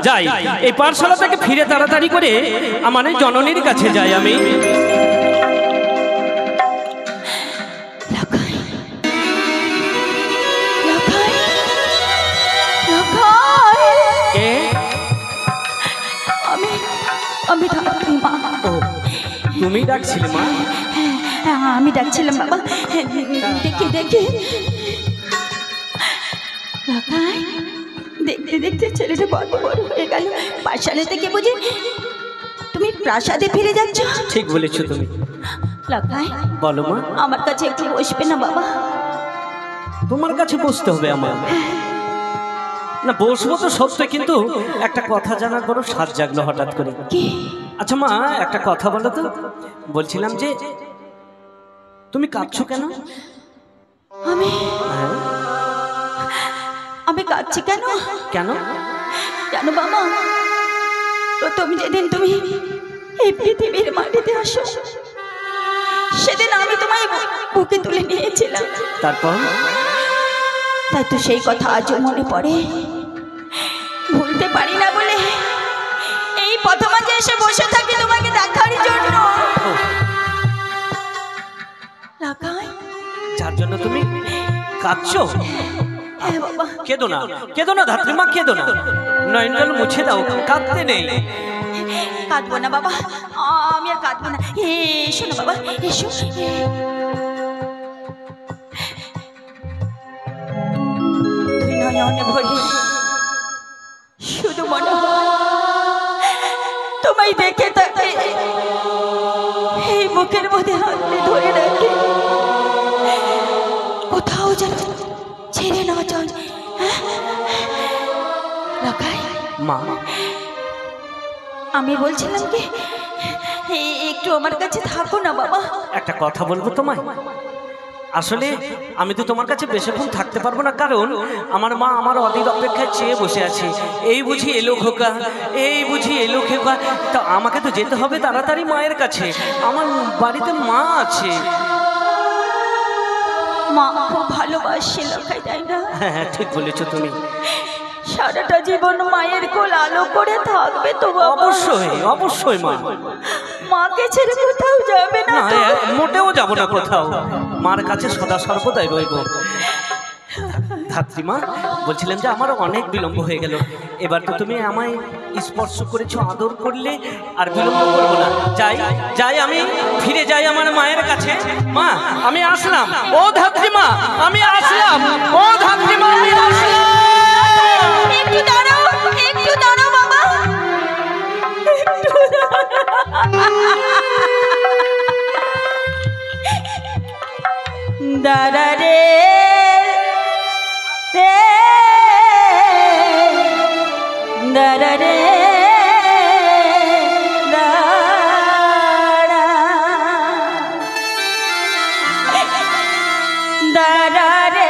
যাই এই পাঠশালা থেকে ফিরে তাড়াতাড়ি করে আমার জননীর কাছে যাই আমি। তুমি ডাকছিলে মা? হ্যাঁ আমি ডাকছিলাম বাবা। দেখি দেখি দেখতে দেখতে ছেলেটা বড় বড় হয়ে গেল। পাঠশালা থেকে বুঝি তুমি প্রাসাদে ফিরে যাচ্ছ? ঠিক বলেছো তুমি। লাখাই বলো মা। আমার কাছে একটু বসবে না বাবা? তোমার কাছে বসতে হবে আমার? না বসবো তো সত্যি, কিন্তু একটা কথা জানার বড় স্বাদ জাগলো হঠাৎ করে। আচ্ছা মা একটা কথা বলো তো, বলছিলাম যে তুমি কাঁদছো কেন? আমি কাঁদছি কেন? কেন জানো বাবা, প্রথম যেদিন তুমি এই পৃথিবীর মাটিতে আসো সেদিন আমি তোমায় বুকে তুলে নিয়েছিলাম। তারপর? তাই তো সেই কথা আজও মনে পড়ে, ভুলতে পারি না বলে এই পথমাঝে এসে বসে থাকি তোমাকে দেখার জন্য। যার জন্য তুমি কাঁদছো? হ্যাঁ বাবা। কেঁদো না, কেঁদো না ধাত্রীমা, কেঁদো না, নয়ন জল মুছে দাও, কাঁদতে নেই। কাঁদবো না বাবা, আমি আর কাঁদবো না। এসো না বাবা, এসো। তুই নয়নে ভরে শুধু মনে হয় তোমায় দেখে তাকে এই বুকের মধ্যে হাতে ধরে রাখে, কোথাও যেন ছেড়ে না যায়। মা আমি বলছিলাম কি একটু আমার কাছে থাকো না বাবা। একটা কথা বলবো তোমায়? আসলে আমি তো তোমার কাছে বেশিক্ষণ থাকতে পারবো না, কারণ আমার মা আমার অধীর অপেক্ষায় চেয়ে বসে আছে। এই বুঝি এলো খোকা, এই বুঝি এলো খোকা, তা আমাকে তো যেতে হবে তাড়াতাড়ি মায়ের কাছে। আমার বাড়িতে মা আছে। মা খুব ভালোবাসে লোকাই, তাই না? হ্যাঁ ঠিক বলেছো তুমি। সারাটা জীবন মায়ের কোল আলো করে থাকবে তো বাবা? অবশ্যই অবশ্যই মা। মাকে ছেড়ে কোথাও যাবে না? মোটেও যাব না কোথাও, মার কাছে সদা সর্বদাই রইব। ধাত্রীমা বলছিলাম যে আমার অনেক বিলম্ব হয়ে গেল, এবার তো তুমি আমায় স্পর্শ করেছো, আদর করলে, আর বিলম্ব করবো না। যাই যাই আমি, ফিরে যাই আমার মায়ের কাছে। মা আমি আসলাম, ও ধাত্রীমা আমি আসলাম, ও ধাত্রীমা আমি আসলাম। একটু দাঁড়াও, একটু দাঁড়াও বাবা, দাঁড়া রে দাঁড়া রে দাঁড়া রে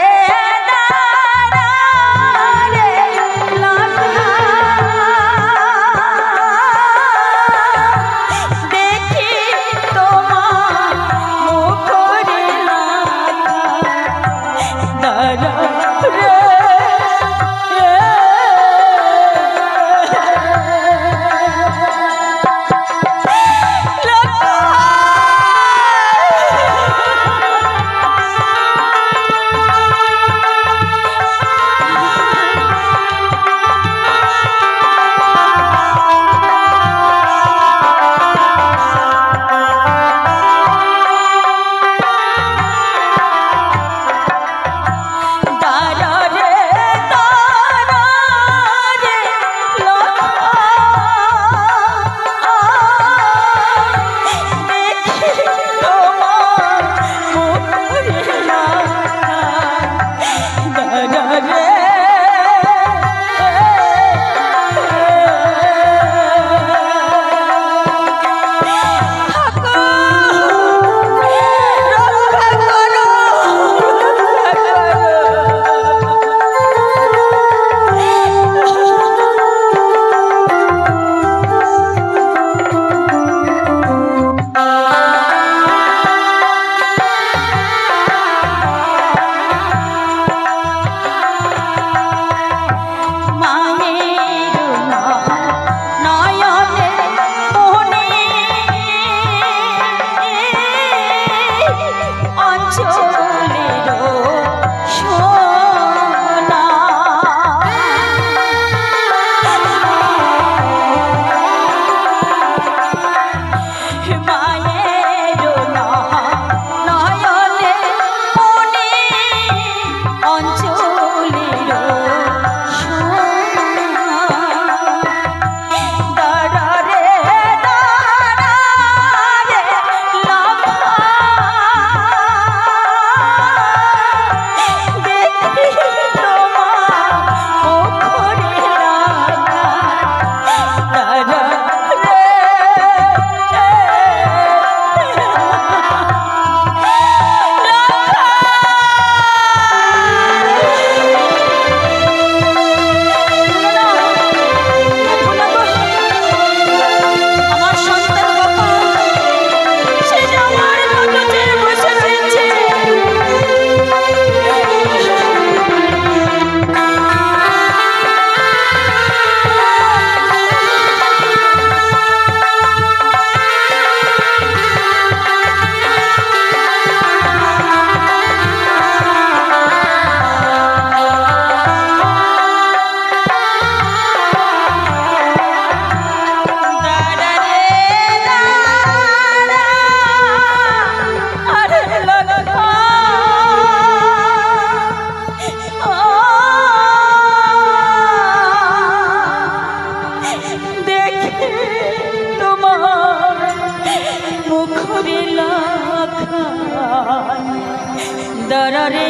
দাঁড়ারে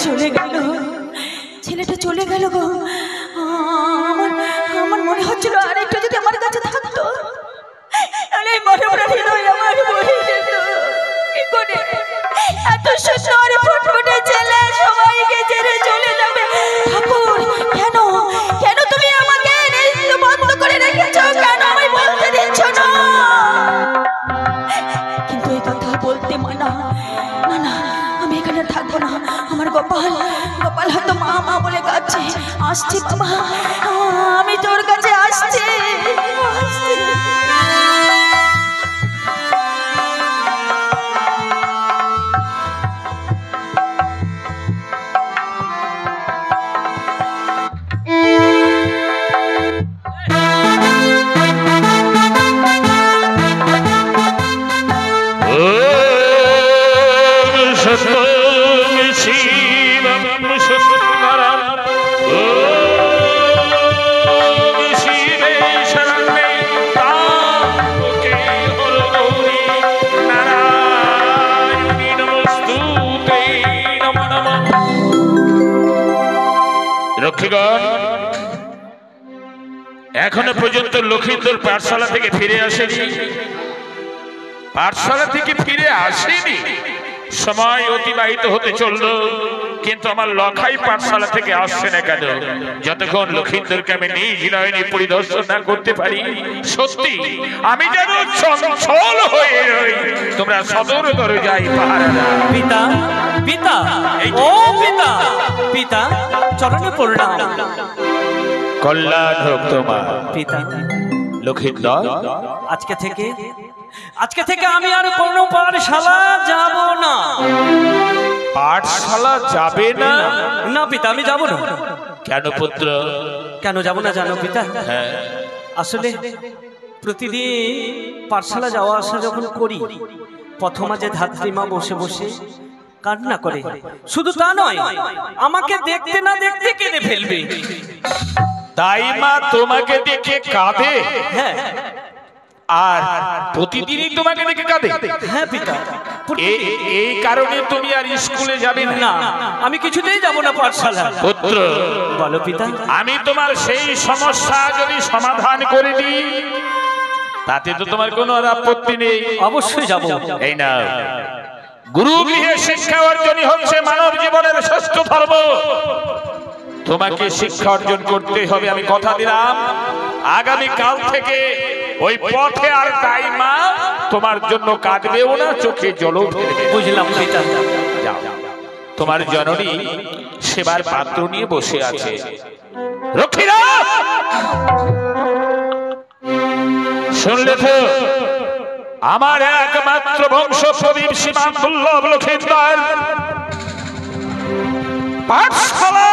চলে গেল, ছেলেটা চলে গেল গো। আমার আমার মনে হচ্ছিল আর একটু যদি আমার কাছে থাকতো, তাহলে এই মরমরা হৃদয় আমার ভরে যেত। কি করে এত সুন্দর ফুটফুটে ছেলে সবাইকে ছেড়ে চলে যাবে? ঠাকুর, কেন কেন তুমি আমাকে রেস্ট বন্ধ করে রেখেছো? কেন আমি বলতে দিচ্ছ না? কিন্তু এই কথা বলতে মানা। না না, আমি এখানে থাকবো না। আমার গোপাল গোপাল হয়তো মা মা বলে কাঁদছে। আসছি বাবা, আমি তোর কাছে আসছি। রক্ষীগণ, এখনো পর্যন্ত লক্ষিন্দর পাঠশালা থেকে ফিরে আসেনি। পাঠশালা থেকে ফিরে আসেনি, সময় অতিবাহিত হতে চলল, কিন্তু আমার লখাই পাঠশালা থেকে আসছে না কেন? যতক্ষণ লক্ষিন্দরকে আমি নিজ নয়নে পরিদর্শন না করতে পারি, সত্যি আমি যেন চঞ্চল হয়ে রই। তোমরা সদর দরজায় পাহারা দাও। পিতা পিতা, ও পিতা পিতা, চরণে প্রণাম। কল্যাণ হোক তোমার পিতা। লক্ষিন্দর, আজকে থেকে আমি আর কোনো পাঠশালা যাব না। পাঠশালা যাবে না? না পিতা, আমি যাব না। কেন পুত্র? কেন যাব না জানো পিতা? হ্যাঁ, আসলে প্রতিদিন পাঠশালা যাওয়া আসা যখন করি, প্রথমা যে ধাত্রীমা বসে বসে কান্না করে, শুধু তা নয়, আমাকে দেখতে না দেখতে কেঁদে ফেলবে। তাই মা তোমাকে দেখে কাঁদে? হ্যাঁ। আর প্রতিদিনই তোমাকে দেখে কাঁদে? হ্যাঁ পিতা। এই কারণে তুমি আর স্কুলে যাবে না, আমি কিছুতেই যাব না পাঠশালা। পুত্র, বলো পিতা। আমি তোমার সেই সমস্যা যদি সমাধান করে দিই, তাতে তো তোমার কোনো আর আপত্তি নেই। অবশ্যই যাব। এই না, গুরু গৃহে শিক্ষা অর্জনই হচ্ছে মানব জীবনের শ্রেষ্ঠ ধর্ম। তোমাকে শিক্ষা অর্জন করতে হবে। আমি কথা দিলাম, আগামী কাল থেকে ওই পথে আর তাই মা তোমার জন্য কাঁদবেও না, চোখে জলও ফেলবে। বুঝলাম পিতা। যাও, তোমার জননী সেবার পাত্র নিয়ে বসে আছে। রক্ষীরা, শুনলে তো? আমার একমাত্র বংশ প্রদীপ শ্রীমান দুর্লভ লক্ষিন্দর পাঠশালা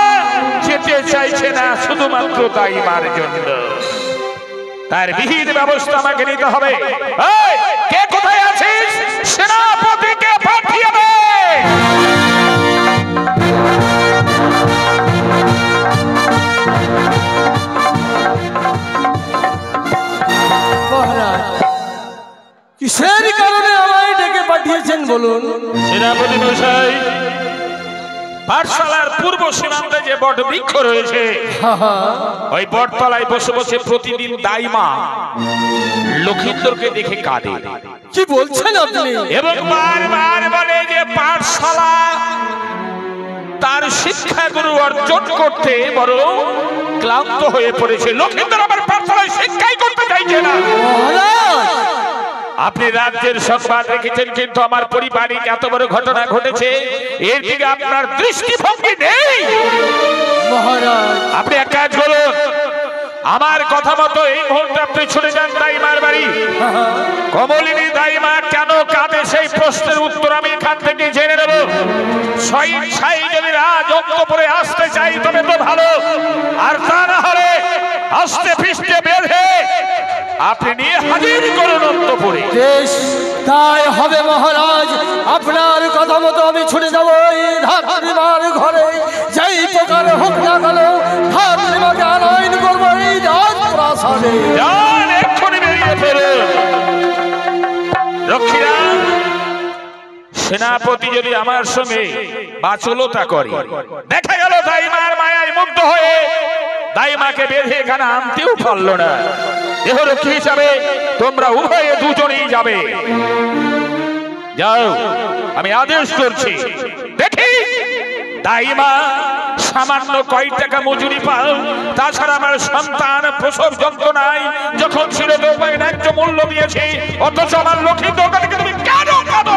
যেতে চাইছে না, শুধুমাত্র তাই মার জন্য। তার বিহিত ব্যবস্থা আমাকে নিতে হবে। কে কোথায় আছিস? সেনাপতিকে পাঠিয়ে দে। কিসের কারণে আমায় ডেকে পাঠিয়েছেন বলুন? সেনাপতি মশাই, পাঠশালার পূর্ব সীমান্তে যে বট বৃক্ষ রয়েছে, ওই বটতলায় বসে বসে প্রতিদিন দাইমা লক্ষিন্দরকে দেখে কাঁদে। কি বলছেন আপনি? এবং বারবার বলে যে পাঠশালা তার শিক্ষাগুরু অর্জন করতে বড় ক্লান্ত হয়ে পড়েছে। লক্ষিন্দর আমার পাঠশালায় শিক্ষাই করতে চাইছে না। আপনি রাজ্যের সংবাদ রেখেছেন, কিন্তু আমার পরিবারিক এত বড় ঘটনা ঘটেছে, এর দিকে আপনার দৃষ্টিভঙ্গি নেই। মহারাজ, আপনি এক কাজ করুন, আমার কথা মতো এই মুহূর্তে আপনি ছুটে যান দাইমার বাড়ি। কমলিনী দাইমা কেন কাঁদে সেই প্রশ্নের উত্তর আমি এখান থেকে জেনে নেব। স্বইচ্ছায় যদি রাজ অন্তঃপুরে আসতে চাই তবে তো ভালো, আর তা না হলে আস্তে ফিস্তে বের হয়ে আপনি নিয়ে হাজির করুন অন্তঃপুরে। বেশ, তাই হবে মহারাজ। আপনার কথা মতো আমি ছুটে যাব এই ধাত্রীমার ঘরে। যেই প্রকার হোক না কেন ধাত্রীমাকে আনয়ন করবো এই রাজপ্রাসাদে। সেনাপতি যদি আমার সঙ্গে বাচলতা করে, দেখা গেল দাইমার মায়ায় মুগ্ধ হয়ে দাইমাকে বেঁধে এখানে আনতেও পারলো না, দেহরক্ষী হিসাবে তোমরা উভয়ে দুজনেই যাবে। যাও, আমি আদেশ করছি। দেখি দাইমা সামান্য কয় টাকা মজুরি পাও, তাছাড়া আমার সন্তান প্রসব যন্ত্রণায় যখন ছিল তোমায় ন্যায্য মূল্য দিয়েছি, অথচ আমার লক্ষ্মী দোকানকে তুমি কেন কাঁদো?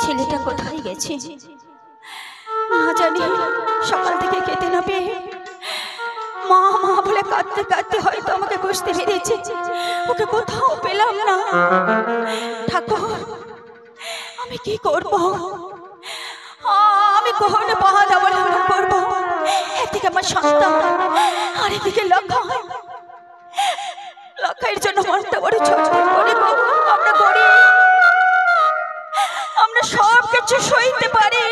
ছেলেটা কোথায় গেছে না জানি। সকাল থেকে খেতে না পেয়ে মা মা বলে কাঁদতে কাঁদতে হয়তো আমাকে বুঝতে পেরেছে। ওকে কোথাও পেলাম না। ঠাকুর, আমি কি করব? আমি কখনো পাহাড় অবলম্বন করবো? একদিকে আমার সন্তান, আর এদিকে লক্ষাইয়ের জন্য মনটা বড় ছটফট করে। আমরা গরিব, আমরা সব কিছু সইতে পারি,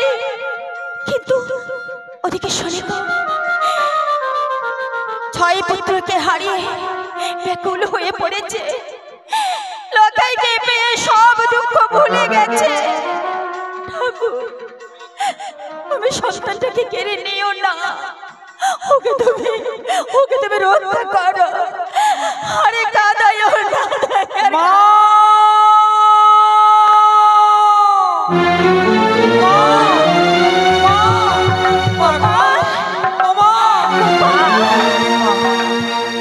কিন্তু ওদিকে শোনে গো, 6 পুত্রকে হারিয়ে ব্যাকুল হয়ে পড়েছে। লক্ষাইকে পেয়ে সব দুঃখ ভুলে গেছে। ঠাকুর, তুমি সন্তানটাকে কেড়ে নিও না। ওকে তুমি রক্ষা করো। আরে কাঁদাইও না মা।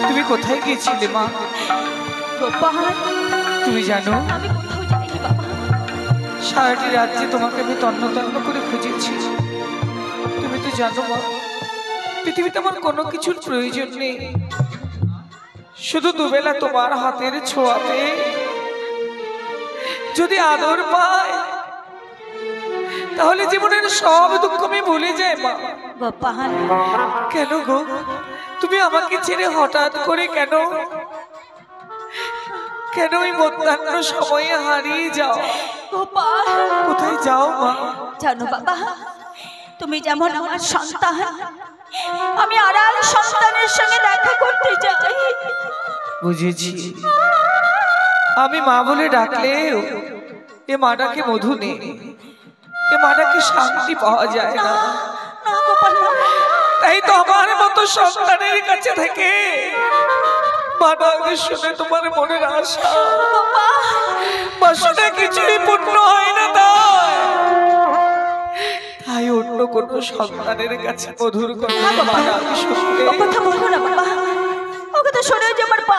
তুমি কোথায় গিয়েছিলে মা? গোপাল, তুমি জানো আমি কোথাও যাইনি বাবা। সারাটি রাত্রে তোমাকে আমি তন্ন তন্ন করে খুঁজেছি। তুমি তো জানো মা, পৃথিবীতে আমার কোনো কিছুর প্রয়োজন নেই, শুধু দুবেলা তোমার হাতের ছোঁয়াতে যদি আদর পাই, তাহলে জীবনের সব দুঃখ আমি ভুলে যাই মা। গোপাল, কেন গো, তুমি আমাকে ছেড়ে হঠাৎ করে কেন ওই মধ্যাহ্ন সময়ে হারিয়ে যাও? গোপাল, কোথায় যাও মা? জানো বাবা, তুমি যেমন আমার সন্তান, আমি আড়াল সন্তানের সঙ্গে দেখা করতে যাই। বুঝেছি, আমি মা বলে ডাকলেও এ মাটাকে মধু নেই, এ মাটাকে শান্তি পাওয়া যায় না। না গোপাল, তাই তো আমার মতো সন্তানের কাছে থেকে মাটাকে শুনে তোমার মনের আশা বাসনা কিছুই পূর্ণ হয় না। তাই অন্য কোনো সন্তানের কাছে মধুর কথা শুনলে ও কথা বলবো না বাবা। ও কথা শোনো যে আমার পা,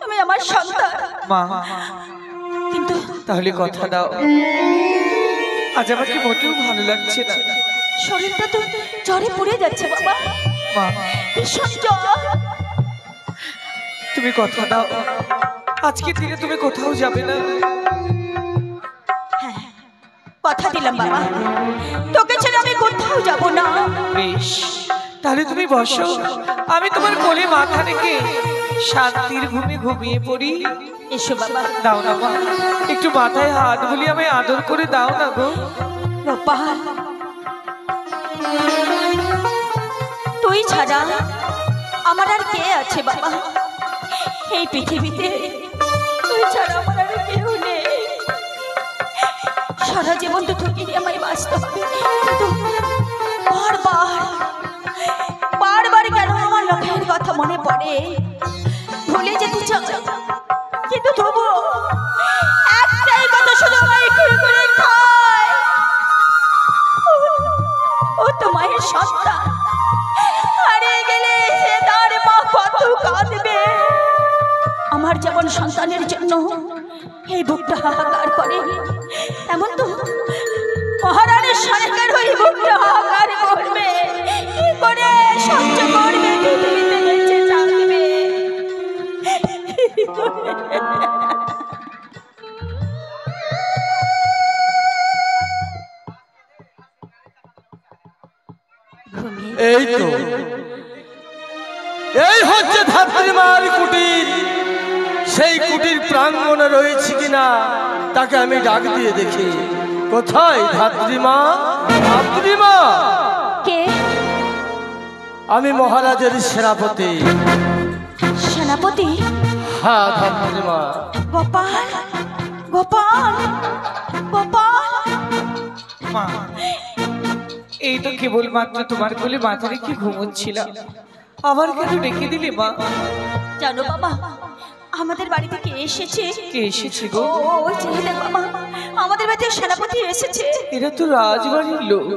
তুমি আমার সন্তান। মা, কিন্তু তাহলে কথা দাও, আজ আমাকে মোটেও ভালো লাগছে না। শরীরটা তো জ্বরে পড়ে যাচ্ছে বাবা, মা, ভীষণ জ্বর। তুমি কথা দাও, আজকে দিনে তুমি কোথাও যাবে না। হ্যাঁ, কথা দিলাম বাবা, তোকে ছেড়ে আমি কোথাও যাব না। বেশ, তাহলে তুমি বসো, আমি তোমার কোলে মাথা রেখে শান্তির ঘুমে ঘুমিয়ে পড়ি। এসো বাবা। দাও না মা, একটু মাথায় হাত বুলি আমায় আদর করে দাও না গো। গোপাল, তুই ছাড়া আমার আর কে আছে বাবা এই পৃথিবীতে? তুই ছাড়া আমার আর কেউ নেই। সারা জীবন তো তোকে নিয়ে আমায় বাঁচতে হবে, কিন্তু বারবার কেন আমার লক্ষ্যের কথা মনে পড়ে? ভুলে যেতে চাও, কিন্তু তবু একটাই কথা শুধু আমায় করে করে খায়। ও তো মায়ের সন্তান, হারিয়ে গেলে সে তার মা কত কাঁদবে। আমার যেমন সন্তানের জন্য এই বুকটা হাহাকার করে, তেমন তো মহারানীর সরকার হয়ে বুকটা হাহাকার করবে। কি করে সহ্য করবে পৃথিবীতে বেঁচে থাকবে? এই তো, এই হচ্ছে ধাত্রীমার কুটির। সেই কুটির প্রাঙ্গণে রয়েছে কিনা তাকে আমি ডাক দিয়ে দেখি। কোথায় ধাত্রীমা? ধাত্রীমা, কে? আমি মহারাজের সেনাপতি। সেনাপতি? হ্যাঁ ধাত্রীমা। গোপাল, গোপাল, গোপাল। মা, এই তো কেবলমাত্র তোমার কোলে মাথা রেখে ঘুমোচ্ছিলাম, আবার কেন ডেকে দিলে মা? জানো বাবা, আমাদের বাড়িতে কে এসেছে? কে এসেছে ও গো? ওই যে দেখো বাবা, আমাদের বাড়িতে সেনাপতি এসেছে। এরা তো রাজবাড়ির লোক,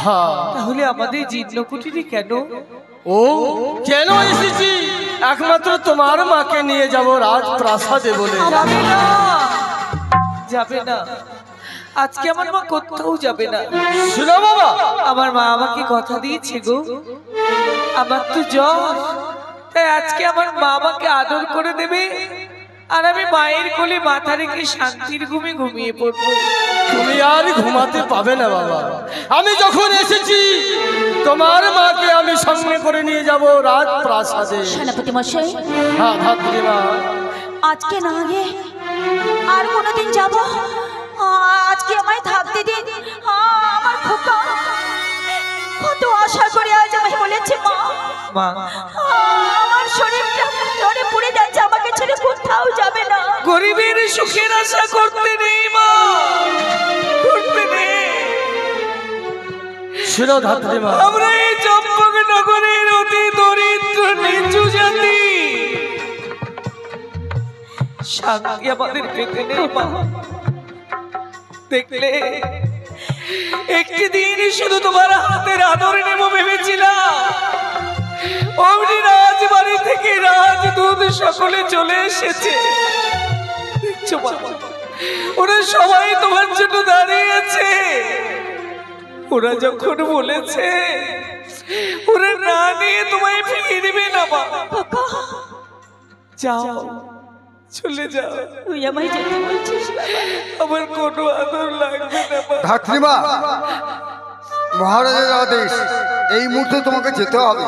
হ্যাঁ, তাহলে আমাদের জীর্ণ কুটিরে কেন? ও কেন এসেছি? একমাত্র তোমার মাকে নিয়ে যাব রাজপ্রাসাদে বলে। যাবে না, যাবে না, আজকে আমার মা কোথাও যাবে না। শুনো বাবা, আমার মা আমাকে কথা দিয়েছে গো, আমার তো জ্বর, তাই আজকে আমার মা আমাকে আদর করে দেবে, আর আমি মায়ের কোলে মাথা রেখে শান্তির ঘুমে ঘুমিয়ে পড়বো। তুমি আর ঘুমাতে পাবে না বাবা। আমি যখন এসেছি তোমার মাকে আমি সঙ্গে করে নিয়ে যাব রাজপ্রাসাদে। সেনাপতি মশাই, হ্যাঁ ধাত্রীমা। আজকে না গিয়ে আর কোনোদিন যাব? আজকে আমায় থাকতে দিন। আমার খোকা কত আশা করে আজ আমায় বলেছে মা, মা, আমার শরীরটা জ্বরে পুড়ে যাচ্ছে, আমাকে ছেড়ে কোথাও যাবে না। গরিবের সুখের আশা করতে নেই মা, করতে নেই। শুনো ধাত্রীমা, আমরা এই চম্পকনগরের অতি দরিদ্র নিচু জাতি, শান্তি আমাদের পেতে নেই মা। দেখলে একটি দিন শুধু তোমার হাতের আদর নেব ভেবেছিলাম, অমনি রাজবাড়ি থেকে রাজদূত সকলে চলে এসেছে। দেখছো মা, ওরা সবাই তোমার জন্য দাঁড়িয়ে আছে। ওরা যখন বলেছে ওরা না নিয়ে তোমায় ফিরিয়ে দেবে না মা, যাও, চলে যাও। তুই আমায় যেতে বলছিস বাবা? আমার কোনো আদর লাগবে না মা। ধাত্রীমা, মহারাজের আদেশ, এই মুহূর্তে তোমাকে যেতে হবে।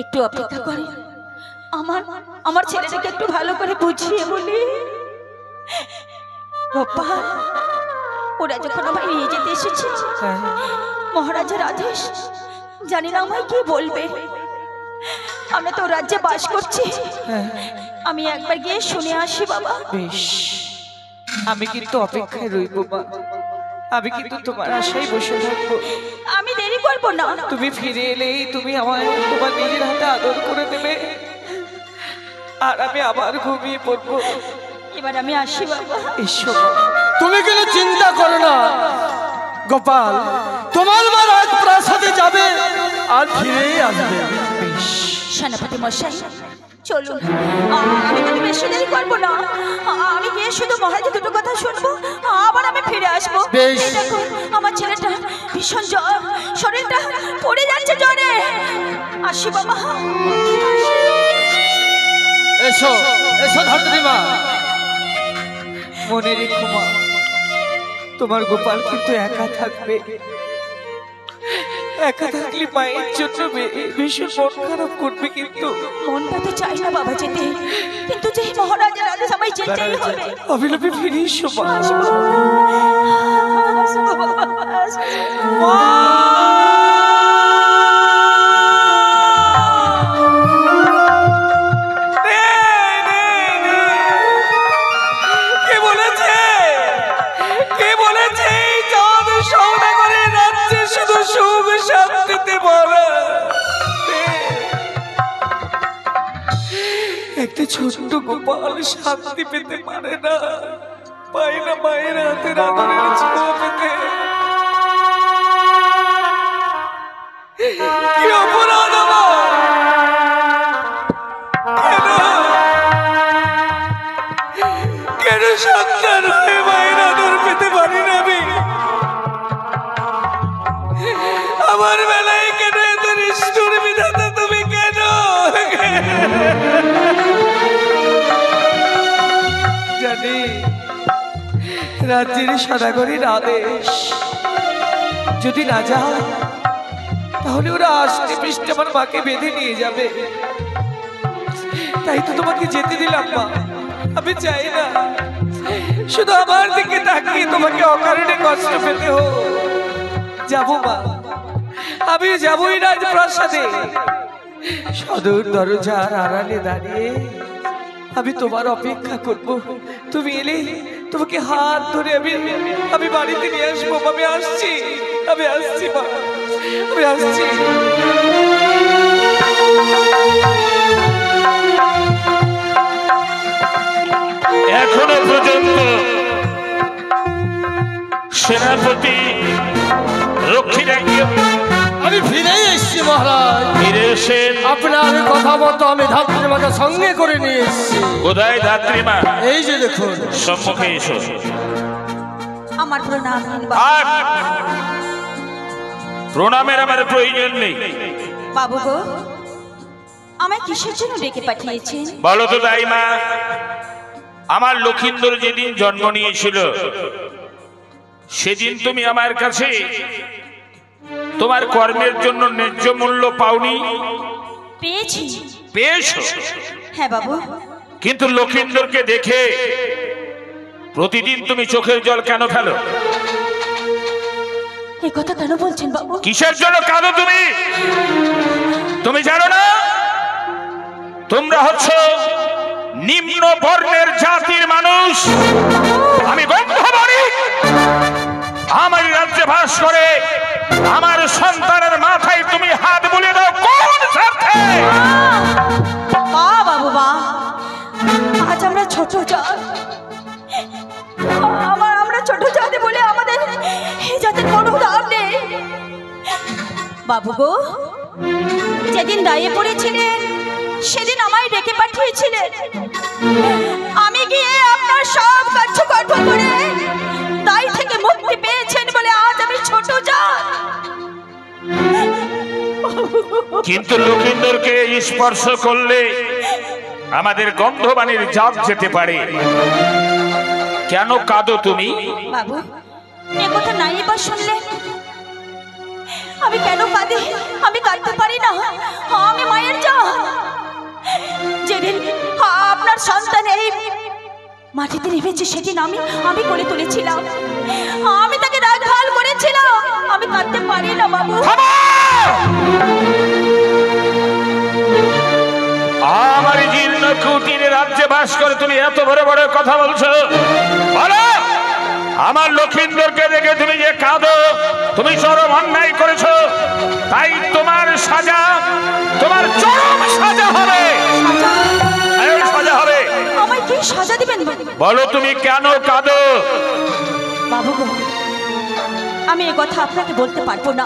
একটু অপেক্ষা করে আমার ছেলেটাকে একটু ভালো করে বুঝিয়ে বলি। গোপাল, ওরা যখন আমায় নিয়ে যেতে এসেছে, মহারাজের আদেশ, জানি না আমায় কি বলবে। আমরা তো রাজ্যে বাস করছি, আমি একবার গিয়ে শুনে আসি বাবা। বেশ, আমি কিন্তু অপেক্ষায় রইব মা, আমি কিন্তু তোমার আশায় বসে থাকবো। আমি দেরি করবো না। তুমি ফিরে এলেই তুমি আমায় তোমার নিজের হাতে আদর করে দেবে, আর আমি আবার ঘুমিয়ে পড়বো। এবার আমি আসি বাবা। এসো মা। তুমি কোনো চিন্তা করো না গোপাল, তোমার মা রাজপ্রাসাদে যাবে আর ফিরেই আসবে। বেশ, সেনাপতি মশাই, চলুন, আমি কিন্তু বেশি দেরি করবো না। আমি গিয়ে শুধু মহারাজের দুটো কথা শুনবো, আবার আমি ফিরে আসবো। বেশ। এই দেখো, আমার ছেলেটা ভীষণ জ্বর, শরীরটা পড়ে যাচ্ছে জ্বরে। আসি বাবা। এসো এসো ধাত্রীমা। মনে রেখো মা, তোমার গোপাল কিন্তু একা থাকবে। একা থাকলে মায়ের জন্য ভীষণ মন খারাপ করবে। কিন্তু মনটা তো চাই না বাবা যেতে, কিন্তু যে মহারাজের আদেশ আমায় যেতেই হবে। অবিলম্বে ফিরে এসো মা। আসবো বাবা, আসবো। কে বলেছে, কে বলেছে এই চাঁদ সওদাগরের রাজ্যে শুধু সুখ শান্তিতে ভরা? একটা ছোট্ট গোপাল শান্তি পেতে পারে না, পায় না মায়ের হাতের আদরের ছোঁয়া পেতে। কি অপরাধ আমার! কেন সন্তান হয়ে মায়ের আদর পেতে পারি না আমি? আমার বেলায় কেন এত নিষ্ঠুর বিধাতা তুমি? কেন জানি রাজ্যের সদাগরের আদেশ, যদি না যায় তাহলে ওরা আষ্টে পৃষ্ঠে আমার মাকে বেঁধে নিয়ে যাবে। তাই তো তোমাকে যেতে দিলাম মা। আমি চাই না শুধু আমার দিকে তাকিয়ে তোমাকে অকারণে কষ্ট পেতে হোক। যাবো মা, আমি যাবোই রাজপ্রাসাদে। সদর দরজার আড়ালে দাঁড়িয়ে আমি তোমার অপেক্ষা করব। তুমি এলে তোমাকে হাত ধরে আমি বাড়িতে নিয়ে আসবো। আমি আসছি মা, আমি আসছি। এখনো পর্যন্ত সেনাপতি রক্ষী রাখিও। আমি ফিরেই এসেছি মহারাজ। ফিরে এসেন। আপনার কথা মতো আমি ধাত্রী মাকে সঙ্গে করে নিয়ে এসেছি। কোথায় ধাত্রীমা? এই যে দেখুন। সম্মুখে এসো। আমার প্রণাম আর প্রণামের আমার প্রয়োজন নেই। বাবু গো, আমায় কিসের জন্য ডেকে পাঠিয়েছেন? বলো তো দাইমা, আমার লক্ষিন্দর যেদিন জন্ম নিয়েছিল সেদিন তুমি আমার কাছে তোমার কর্মের জন্য ন্যায্য মূল্য পাওনি? পেয়েছি। পেয়েছো? হ্যাঁ বাবু। কিন্তু লক্ষিন্দরকে দেখে প্রতিদিন তুমি চোখের জল কেন ফেলো? এই কথা কেন বলছেন বাবু? কিসের জন্য কাঁদো তুমি? তুমি জানো না তোমরা হচ্ছ নিম্ন বর্ণের জাতির মানুষ। আমি গন্ধবরী, আমার রাজ্যে বাস করে আমার সন্তানের মাথায় তুমি হাত বুলিয়ে দাও কোন স্বার্থে? বাহ বাবু বাহ, আজ আমরা ছোট জাত, আমরা ছোট জাতি বলে আমাদের এই জাতের কোনো দাম নেই। বাবু গো, যেদিন দায়ে পড়েছিলেন সেদিন আমায় ডেকে পাঠিয়েছিলেন। আমি গিয়ে আপনার সব কার্যকর্ম করে দায় থেকে মুক্তি পেয়েছেন বলে আজ আমি ছোট জাত। কিন্তু লক্ষিন্দরকে স্পর্শ করলে আমাদের গন্ধবাণীর জাত যেতে পারে। কেন কাঁদো তুমি? বাবু, এ কথা নাই বা শুনলে আমি কেন কাঁদি? আমি কাঁদতে পারি না, আমি মায়ের জাত। যেদিন আপনার সন্তান এই মাটিতে নেমেছে সেদিন আমি করে তুলেছিলাম, আমি তাকে দেখভাল করেছিলাম। আমি কাঁদতে পারি না বাবু। আমার জীর্ণ কুটিরে রাজ্যে বাস করে তুমি এত বড় বড় কথা বলছো? বলো, আমার লক্ষিন্দরকে দেখে তুমি যে কাঁদো, তুমি চরম অন্যায় করেছো, তাই তোমার সাজা, তোমার চরম সাজা হবে। সাজা হবে। আমায় কি সাজা দিবেন? বলো তুমি কেন কাঁদো? বাবু গো, আমি এ কথা আপনাকে বলতে পারবো না।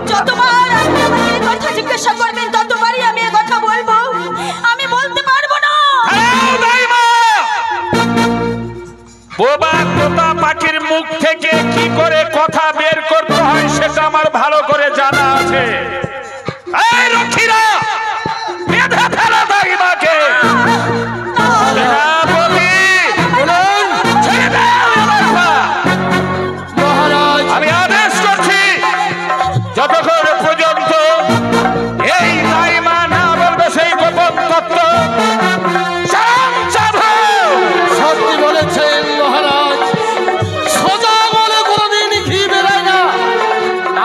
যতবার আপনি আমাকে এই কথা জিজ্ঞাসা করবেন ততবারই আমি এ কথা বলবো। আমি বলতে পারবো না। বোবা তোতা পাখির মুখ থেকে কি করে কথা বের করতে হয় সেটা আমার ভালো করে জানা আছে। এই রক্ষীরা, বেঁধে ফেলো দাইমাকে। আমি আদেশ করছি, যতক্ষণ পর্যন্ত এই দাইমা না বলবে সেই গোপন তত্ত্ব, সত্যি বলেছেন মহারাজ। সোজা বলে কোনোদিন ঘি বেরোয় না,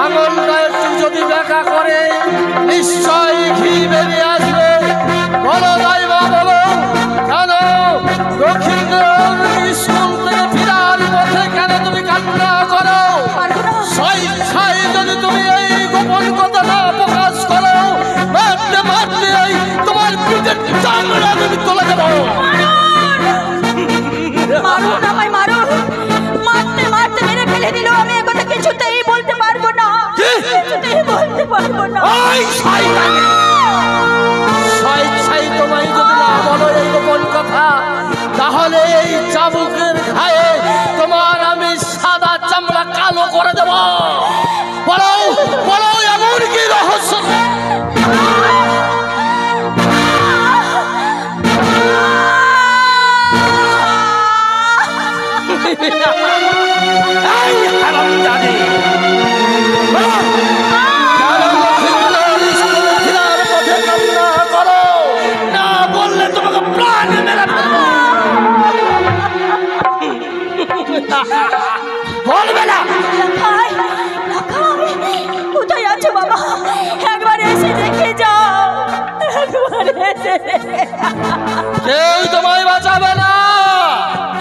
আঙুলটা একটু যদি দেখা করে নিশ্চয়ই ঘি বেরিয়ে আসবে। বলো দাইমা, বলো কেন লক্ষিন্দর স্কুল থেকে ফিরার পথে কেন তুমি কান্না করো? স্বেচ্ছায় যদি তুমি এই গোপন কথাটা প্রকাশ করো, মারতে মারতে তোমার পিঠের চামড়া তুমি তুলে দেবো। মারুন আমায়, মারুন। মারতে মারতে মেরে ফেলে দিল। আমি এ কথা কিছুতেই বলতে পারবো না, কিছুতেই বলতে পারবো না। স্বেচ্ছায় তোমায় যদি না বলো এই গোপন কথা, তাহলে এই চাবুকের ঘায়ে তোমার আমি সাদা চামড়া কালো করে দেব। বলো বলো, এমন কি রহস্য? এই হারামজাদি, বলো, বলবে না? রাখাই, রাখাই, কোথায় আছো বাবা? একবার এসে দেখে যাও, একবার এসে কেউ তোমায় বাঁচাবে না।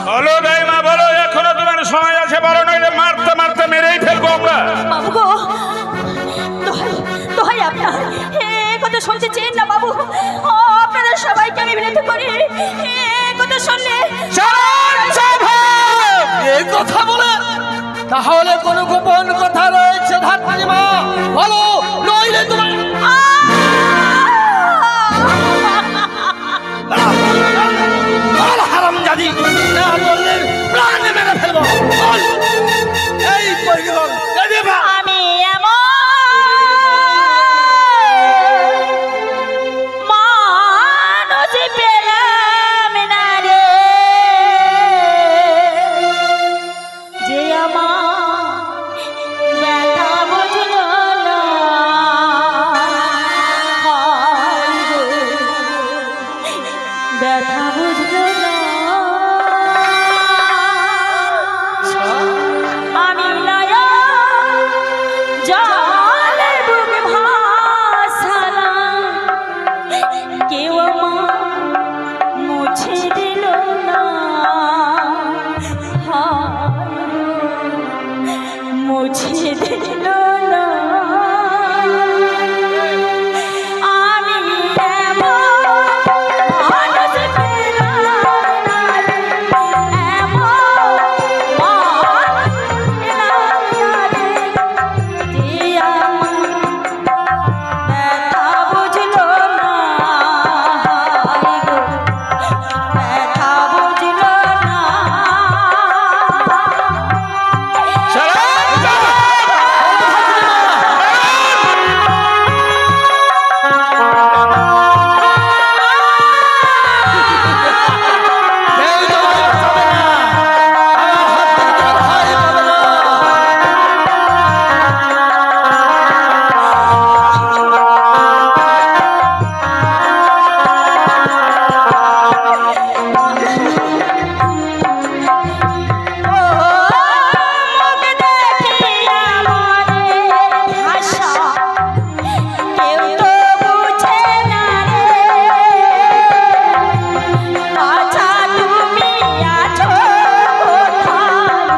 বলো দাইমা বলো, এখনো তোমার সময় আছে, বলো নইলে মারতে মারতে মেরেই ফেলবো আমরা। বাবু গো, দোহাই দোহাই আপনার এ কথা শুনতে চেন না বাবু। আপনাদের সবাইকে আমি বিনতি করি, এ কথা শুনলে এই কথা বলে তাহলে কোনো গোপন কথা রয়েছে ধাত্রী মা, বলো নইলে তোমার হারামজাদি না বললে প্রাণে মেরে ফেলবো। বল। এই পরিগণ আমি এমন মানুষ পেলাম না রে, যে আমার ব্যথা বুঝলো না। হায় গো, ব্যথা বুঝলো না। আমি নয়া জলে বুক ভাসালাম, কেউ আমার মুছে দিল না। হায় গো, মুছে দিল না। আমি এমন মানুষ পেলাম না রে, এমন মানুষ পেলাম না রে, যে আমার ব্যথা বুঝলো না। হায় গো, ব্যথা বুঝলো না। কেউ তোমায় বাঁচাবে না। আমার হাত থেকে তোমার ভাই পাবে না। মুখ দেখিয়া মনের ভাষা কেউ তো বুঝে না রে। আচ্ছা তুমি আছো কোথায়,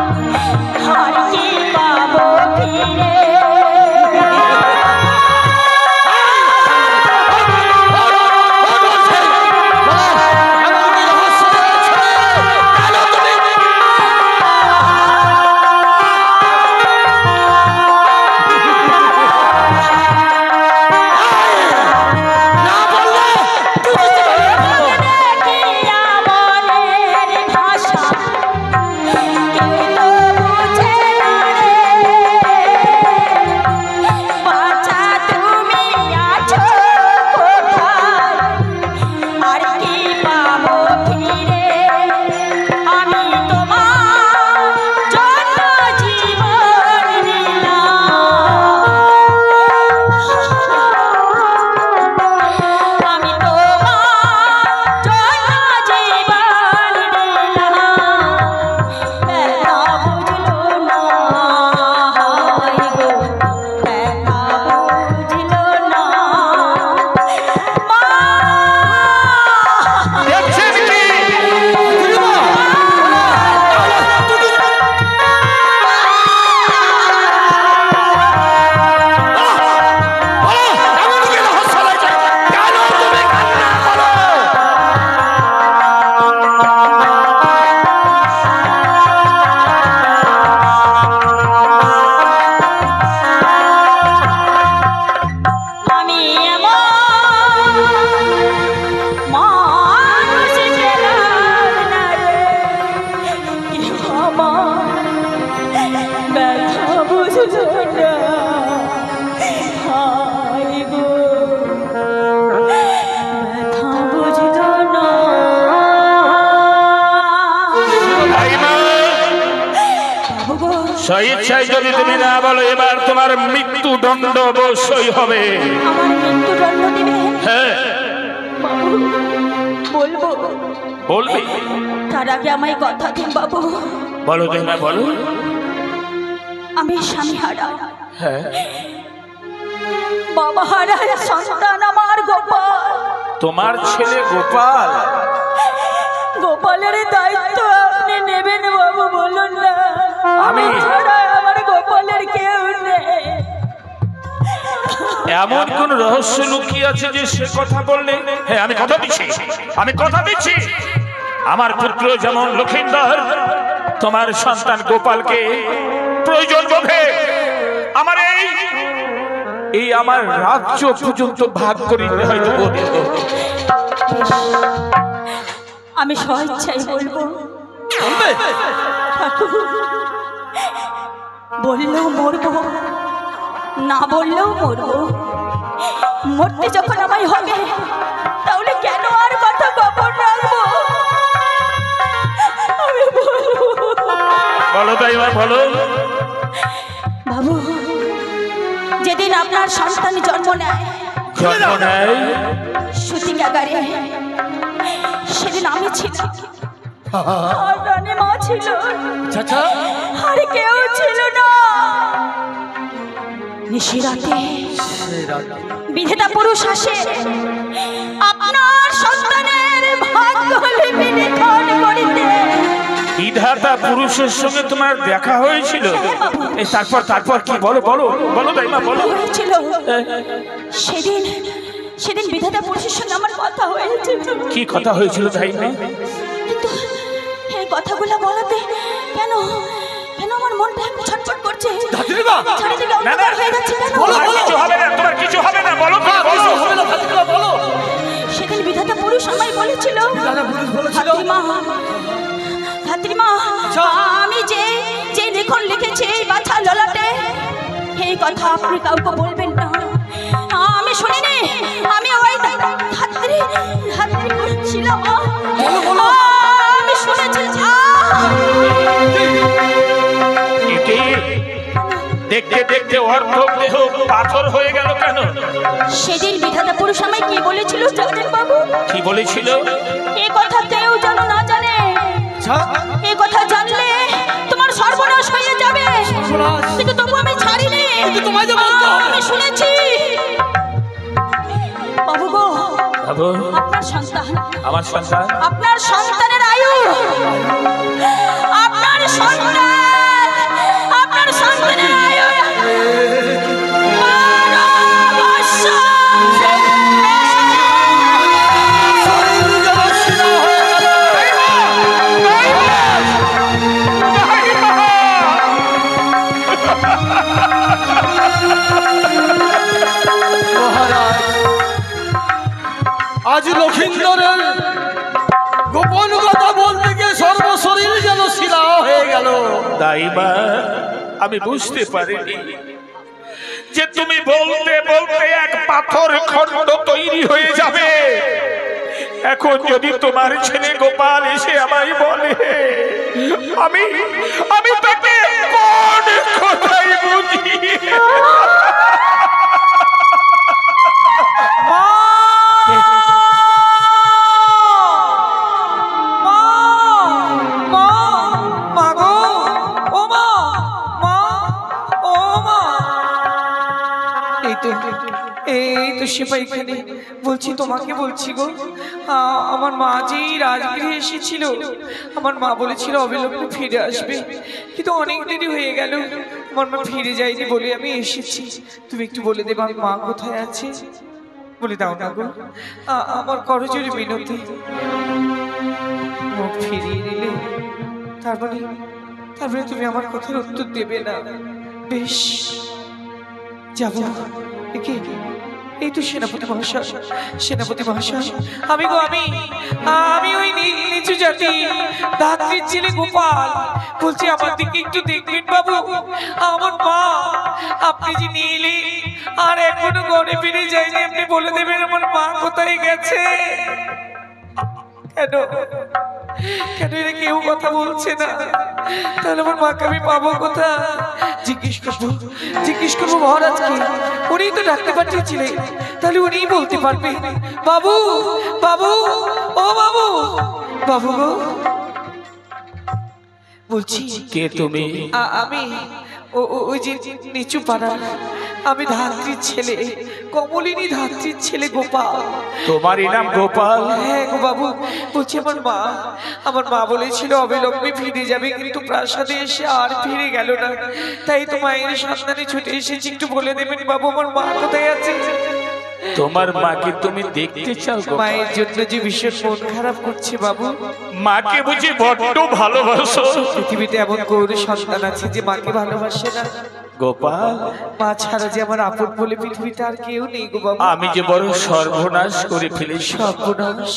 আর কি পাবো ফিরে? এমন কি রহস্য রয়েছে? কেন তুমি না বললে তুমি দেখিয়া মনের ভাষা কেউ তো বুঝে না রে। বাচ্চা তুমি আছো কোথায়, আর কি পাবো ফিরে? আমি তোমার জন্য জীবন দিলাম, আমি তোমার জন্য জীবন দিলাম। ব্যথা বুঝলো না। হায় গো, ব্যথা বুঝলো না। মা দেখছেন কি? এমন কি রহস্য রয়েছে? কেন তুমি কান্না করো? আমি এমন মানুষ পেলাম না রে, কেউ আমার ব্যথা বুঝলো না। হায় গো, ব্যথা বুঝলো না। দাইমা বাবু গো, স্বেচ্ছায় যদি তুমি না বলো, এবার তোমার মৃত্যুদণ্ড অবশ্যই হবে। আমার মৃত্যুদণ্ড দিবে? হ্যাঁ বাবু, বলবো? বলবি? তার আগে আমায় কথা দিন বাবু। বলো দাইমা বলো। আমি স্বামী হারা, হ্যাঁ, বাবা হারা সন্তান আমার গোপাল। তোমার ছেলে গোপাল? গোপালের দায়িত্ব আপনি নেবেন বাবু, বলুন না। আমি আমি- ছাড়া আমার গোপালের কেউ নেই। এমন কোন রহস্য লুকিয়ে আছে যে সে কথা বললে? হ্যাঁ, আমি কথা দিচ্ছি, আমি কথা দিচ্ছি, আমার পুত্র যেমন লক্ষিন্দর তোমার সন্তান গোপালকে প্রয়োজন বোধে আমার এই আমার রাজ্য পর্যন্ত ভাগ করিতে হয়তো বলিত। আমি স্বেচ্ছায় বলবো, ঠাকুর, বললেও মরবো, না বললেও মরবো। মরতে যখন আমায় হবে, তাহলে কেন আর কথা গোপন রাখবো? আমি বলবো। বলো দাইমা বলো। বাবু, যেদিন আপনার সন্তান জন্ম নেয় জন্ম নেয়, শুটিংগারে, সেদিন আমি ছিলাম, আর রানী মা ছিল, চাচা আর কেউ ছিল না। নিশিরাতে বিধেতা পুরুষ আসে আপনার সন্তানের ভাগ্য লিপি লিখন করিতে। বিধাতা পুরুষের সঙ্গে তোমার দেখা হয়েছিল? এই তারপর তারপর কি? বলো বলো বলো দাইমা বলো। হয়েছিল সেদিন, সেদিন বিধাতা পুরুষের সঙ্গে আমার কথা হয়েছিল। কি কথা হয়েছিল দাইমা? কিন্তু এই কথাগুলো বলাতে কেন কেন আমার মনটা একটু ছটফট করছে? চারিদিকে অন্ধকার হয়ে যাচ্ছে কেন? তোমার কিছু হবে না, তোমার কিছু হবে না, বলো তুমি বলো। সেদিন বিধাতা পুরুষ আমায় বলেছিল, ধাত্রীমা, ধাত্রীমা, আমি যে যে লেখন লিখেছি এই বাছা ললাটে, এই কথা আপনি কাউকে বলবেন না। আমি শুনিনি, আমি ওই ধাত্রী ধাত্রী ছিলাম, আমি শুনেছি। এটি দেখতে দেখতে অর্ধক দেহ পাথর হয়ে গেল কেন? সেদিন বিধাতা পুরুষ আমায় কি বলেছিল জানেন বাবু? কি বলেছিল? এই কথা কেউ যেন না জানে। এই কথা জানলে তোমার সর্বনাশ হয়ে যাবে। কিন্তু তবু আমি ছাড়িনি, আমি শুনেছি। বাবু গো, বাবু, আপনার সন্তান, আমার সন্তান, আপনার সন্তানের আয়ু, আপনার সন্তান, আপনার সন্তানের আয়ু 12 বৎসর। মহারাজ, আজ লক্ষিন্দরের গোপন কথা বলতে গিয়ে সর্বশরীর যেন শিলা হয়ে গেল। দাইমা, আমি বুঝতে পারিনি যে তুমি বলতে বলতে এক পাথর খণ্ড তৈরি হয়ে যাবে। এখন যদি তোমার ছেলে গোপাল এসে আমায় বলে, আমি আমি তাকে কোন কথাই বুঝি? এই তো সেপাইখানে বলছি, তোমাকে বলছি গো, আমার মা যে রাজগৃহে এসেছিল, আমার মা বলেছিল অবিলম্বে ফিরে আসবে, কিন্তু অনেক দেরি হয়ে গেল, আমার মা ফিরে যায়নি বলে আমি এসেছি। তুমি একটু বলে দেবে আমার মা কোথায় আছে? বলে দাও না গো, আমার করজোড়ে মিনতি। মুখ ফিরিয়ে নিলে তারপরে তুমি আমার কথার উত্তর দেবে না। বেশ, যাবো। এই তো সেনাপতি মহাশয়, সেনাপতি মহাশয়, আমি ওই নিচু জাতি ধাত্রীর ছেলে গোপাল বলছি, আমার দিকে একটু দেখবেন বাবু। আমার মা আপনি যে নিয়ে এলেন, আর এখনো ঘরে ফিরে যায়নি, আপনি বলে দেবেন আমার মা কোথায় গেছে? কেন কেন এরা কেউ কথা বলছে না? তাহলে আমার মাকে আমি পাবো কোথায়? জিজ্ঞেস করবো মহারাজকে, উনি তো ডাকতে পাঠিয়েছিলেন, তাহলে উনিই বলতে পারবে। বাবু, বাবু, ও বাবু, বাবু গো, বলছি কে তুমি? আমি ওই যে নিচু পাড়া, আমি ধাত্রীর ছেলে, কমলিনী ধাত্রীর ছেলে গোপাল। তোমারই নাম গোপাল? হ্যাঁ গো বাবু। বলছি আমার মা বলেছিল অবিলম্বে ফিরে যাবে, কিন্তু প্রাসাদে এসে আর ফিরে গেল না। তাই তো মায়ের সন্ধানে ছুটে এসেছি, একটু বলে দেবেন বাবু আমার মা কোথায় আছে? তোমার মাকে তুমি দেখতে চাও? মায়ের জন্য যে ভীষণ মন খারাপ করছে বাবু। মাকে বুঝি বড্ড ভালোবাসো? পৃথিবীতে এমন গৌর সন্তান আছে যে মাকে ভালোবাসে না? গোপাল, মা ছাড়া যে আমার আপন বলে পৃথিবীতে আর কেউ নেই গো বাবু। আমি যে বড় সর্বনাশ করে ফেলেছি। সর্বনাশ?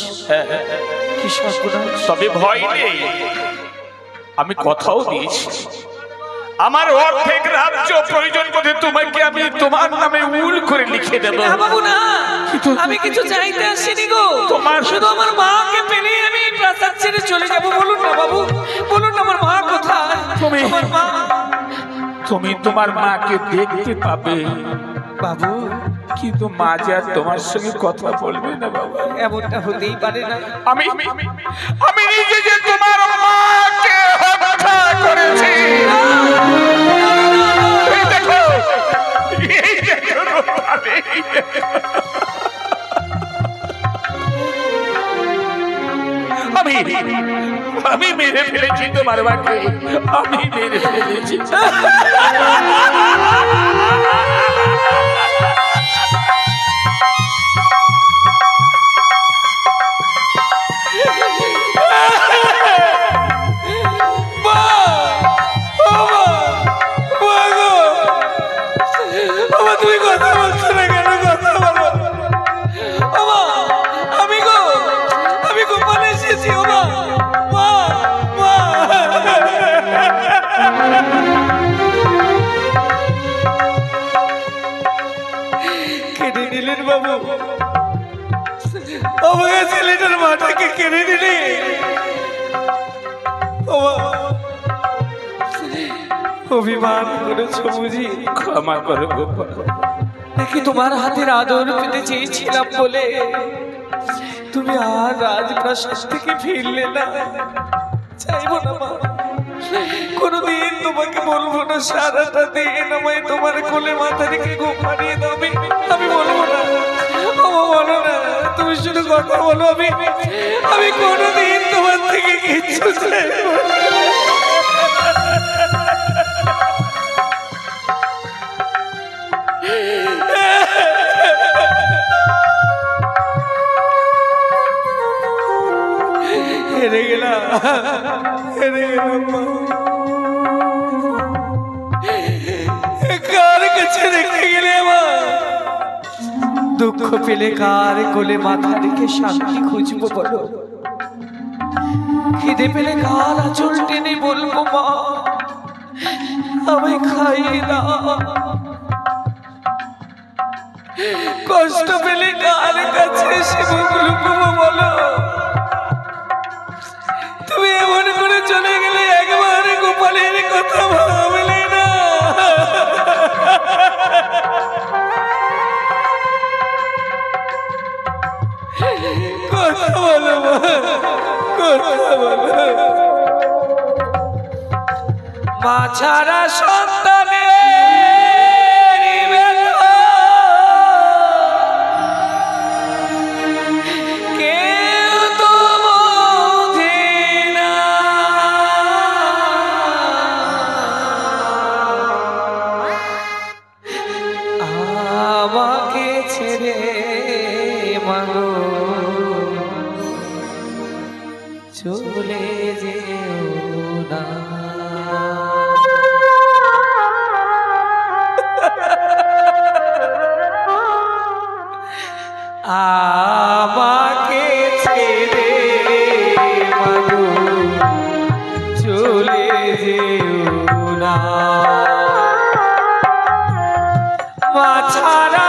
কি সর্বনাশ? তবে ভয় নেই, আমি কথাও দিয়েছি আমার অর্ধেক রাজ্য প্রয়োজন বোধে তোমাকে আমি তোমার নামে উল করে লিখে দেব। না বাবু না, আমি কিছু চাইতে আসিনি গো। তোমার শুধু আমার মাকে পেলে আমি প্রাসাদ ছেড়ে চলে যাব। বলুন না বাবু, বলুন না আমার মা কোথায়? আমার মা। তুমি তোমার মাকে দেখতে পাবে বাবু, কিন্তু মা যে আর তোমার সঙ্গে কথা বলবে না বাবা। এমনটা হতেই পারে না। আমি নিজে যে তোমার মাকে হত্যা করেছি। এই দেখো, এই দেখো রূপালী। আমি মেরে ফেলেছি তোমার মাকে, আমি মেরে ফেলেছি। তুমি কথা বলছো না কেন? কথা বলো। আমি গোপাল এসেছি। কেড়ে নিলেন বাবু, আমাকে ছেলেটার মাটাকে কেড়ে নিলে। অভিমান করেছো বুঝি? ক্ষমা করো গোপাল। নাকি তোমার হাতের আদর পেতে চেয়েছিলাম বলে তুমি আর রাজপ্রাসাদ থেকে ফিরলে না? চাইবো না মা, কোনদিন তোমাকে বলবো না সারাটা দিন আমায় তোমার কোলে মাথা রেখে ঘুম পাড়িয়ে দাও। আমি বলবো না, বলো না, তুমি শুধু কথা বলো। আমি কোনদিন তোমার থেকে কিচ্ছু চাইবো না। হেরে গেলাম। কার কাছে রেখে গেলে আমার? দুঃখ পেলে কার কোলে মাথা রেখে শান্তি খুঁজবো বলো? খিদে পেলে কার আঁচল টেনে বলবো মা আমায় খাইয়ে দাও? কষ্ট পেলে কার কাছে এসে মুখ লুকবো বলো? তুমি এমন করে চলে গেলে একবারে গোপালের কথা ভাবলে না? কথা বলো মা, কথা বলো। মা ছাড়া সন্তানের চলে যেও না। আমাকে ছেড়ে মাগো চলে যেও না। মা ছাড়া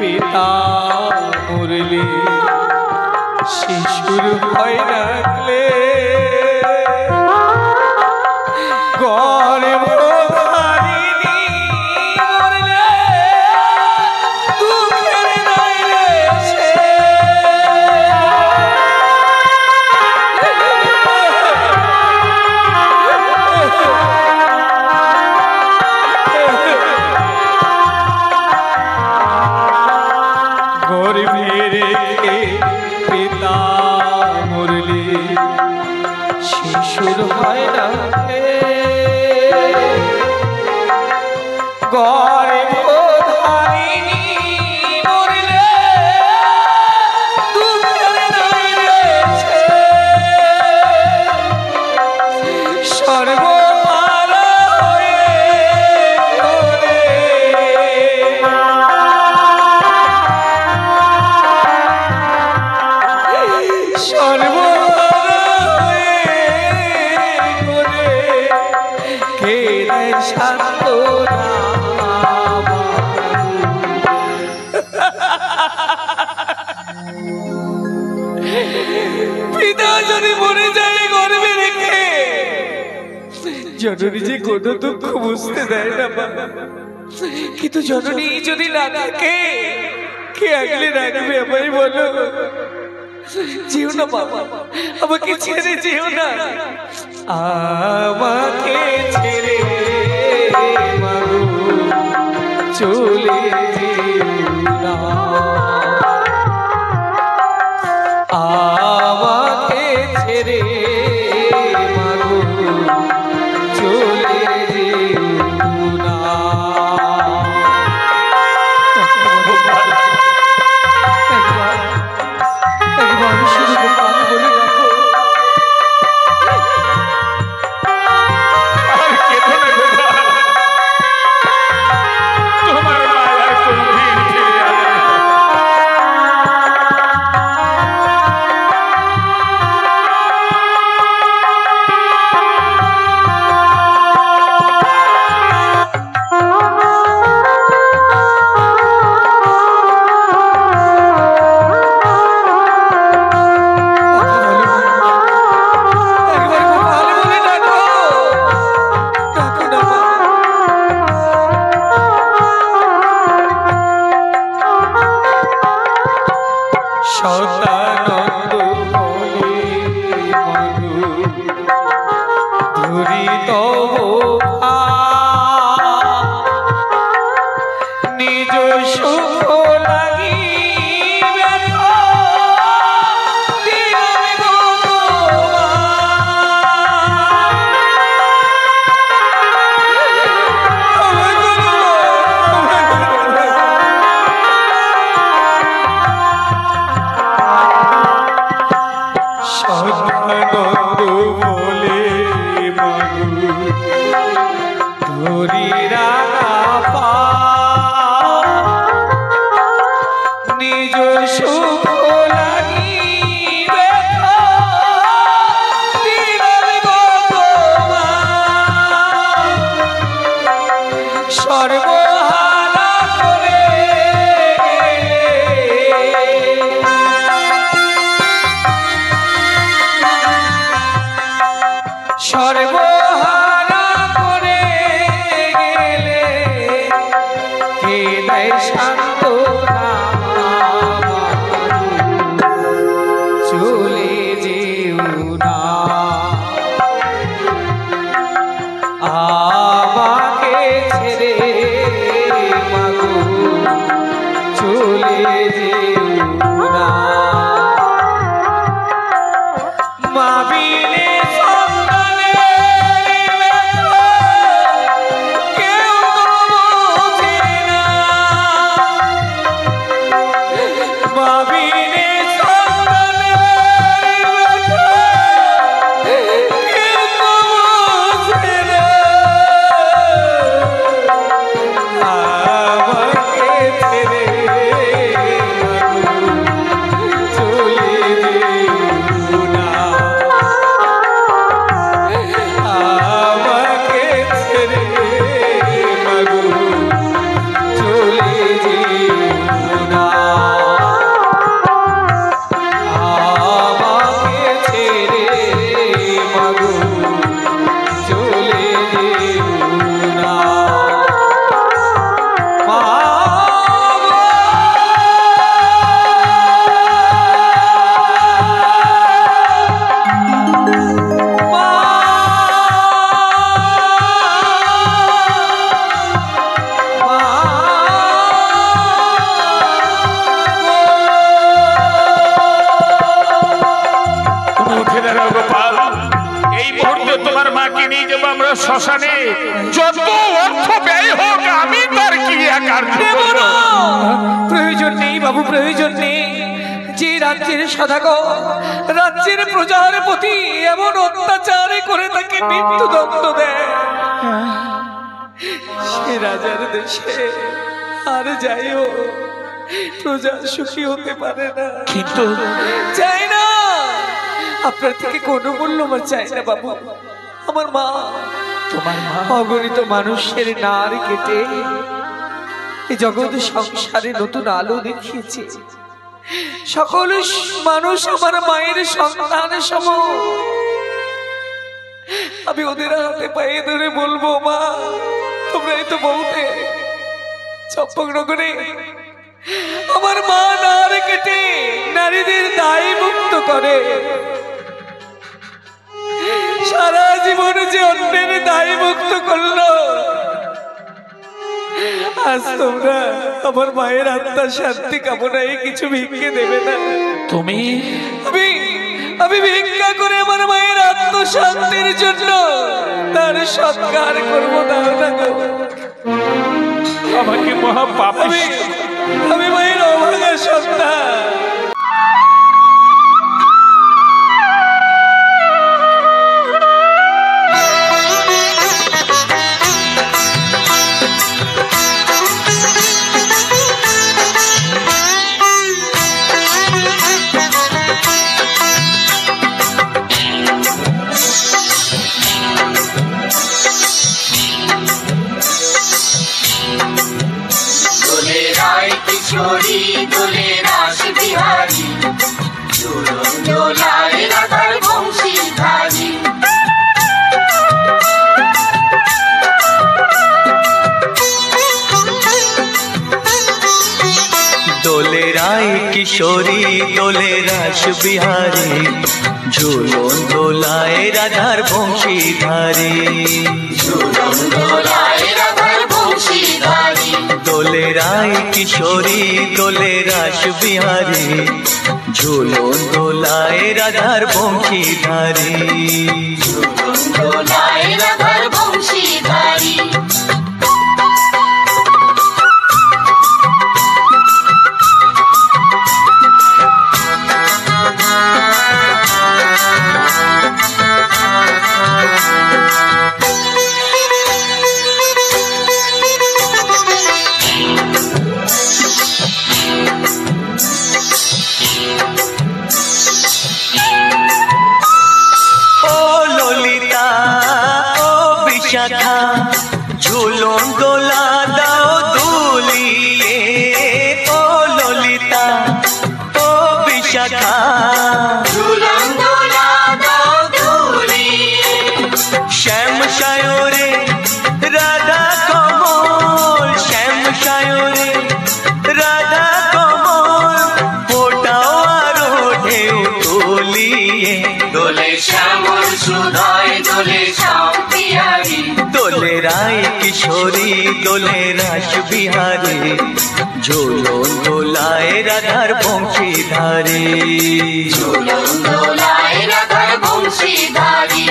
পিতা মরলে শিশুর ভয় রাখলে গর্ভধারিণী মরলে দুঃখের নাই রে গর্ভে রেখে পিতা মরলে শিশুর হয় না গর্ভধারিণী মরলে দুঃখের নাই রে সর্বহারা হয়ে ঘোরে। সর্বহারা হয়ে ঘোরে, কে দেয় সান্ত্বনা? পিতা যদি মরে যায় গর্ভে রেখে, জননী যে কোনো দুঃখ বুঝতে দেয় না বাবা, কিন্তু জননী যদি না থাকে কে আগলে রাখবে আমায় বলো? যেও না বাবা, আমাকে ছেড়ে যেও না, আমাকে ছেড়ে মাগো চলে যেও না, আমাকে ছেড়ে মাগো চলে যেও না। একবার শুধু গোপাল বলে রাখো, আর কেঁদো না গোপাল, তোমার মায়ার কোনদিন ফিরে আসবে না। একবার গোপাল বলে ডাকো, ডাকো না মা। সদানন্দ বলে মধু ধরি তব নিজ সুখ লাগি সদানন্দ বলে মধু ধরি রাপা নিজ সুখ লাগি সর্বহারা করে সর্বহারা করে গেলে কে দেয় সান্ত্বনা? চলে যেও না, আমাকে ছেড়ে মাগো চলে যেও না। মা বিনে সন্তানের ব্যথা কেউ তো বোঝে না, মা বিনে সন্তানের ব্যথা কেউ তো বোঝে না, আমাকে ছেড়ে চলে যেও না, আমাকে ছেড়ে মাগো চলে যেও না। মাকে নিয়ে যাবো আমরা শ্মশানে, যত অর্থ ব্যয় হোক আমি তার কি প্রয়োজন নেই বাবু, প্রয়োজন নেই। যে রাজ্যের সদাগর রাজ্যের প্রজার প্রতি এমন অত্যাচার করে তাকে মৃত্যুদণ্ড দেয়, সে রাজার দেশে আর যাইও প্রজা সুখী হতে পারে না। কিন্তু চাই না, আপনার থেকে কোনো মূল্য আমার চাই না বাবু। আমার মা, তোমার মা অগণিত মানুষের নার কেটে এই জগৎ সংসারে নতুন আলো দেখিয়েছে। সকল মানুষ আমার মায়ের সন্তান সম। আমি ওদের হাতে পায়ে ধরে বলবো, মা তোমরাই তো বলতে চম্পকনগরে আমার মা নার কেটে নারীদের দায় মুক্ত করে, সারা জীবন যে অন্যের দায় মুক্ত করলো, আজ তোমরা আমার মায়ের আত্মার শান্তি কামনায় কিছু ভিক্ষে দেবে না? তুমি আমি ভিক্ষা করে আমার মায়ের আত্মশান্তির জন্য তার সৎকার করবো, দাও না গো। আমাকে মহা পাপী, আমি মায়ের অভাগা সন্তান। দোলে রাস বিহারী, ঝুলন দোলায় রাধার বংশীধারী। দোলে রায় কিশোরী দোলে রাস বিহারী, ঝুলন দোলায় রাধার বংশীধারী। ঝুলন দোলায় রাধার বংশীধারী। দোলে রায় কিশোরী দোলে রাস বিহারী, ঝুলন দোলায় রাধার বংশীধারী। ঝুলন দোলায় রাধার বংশীধারী। ঝুলন দোলা দাও দুলিয়ে, ও ললিতা ও বিশাখা। ঝুলন দোলা দাও দুলিয়ে, শ্যাম সায়রে রাধা কমল, শ্যাম সায়রে রাধা কমল, ফোটাও আরো ঢেউ তুলিয়ে। দোলে শ্যামল সুধায় দোলে শ্যাম বিহারী। দোলে রায় কিশোরী দোলে রাস বিহারী, ঝুলন দোলায় রাধার বংশীধারী। ঝুলন দোলায় রাধার বংশীধারী।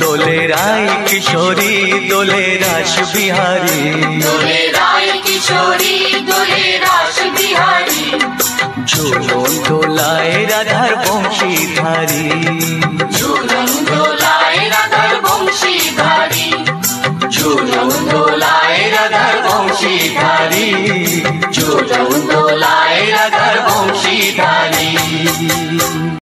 দোলে রায় কিশোরী দোলে রাস বিহারী, দোলে রায় কিশোরী দোলে রাস বিহারী। ঝুলন দোলায় রাধার বংশীধারী। ঝুলন দোলায় রাধার বংশীধারী। ঝুলন দোলায় রাধার বংশীধারী। ঝুলন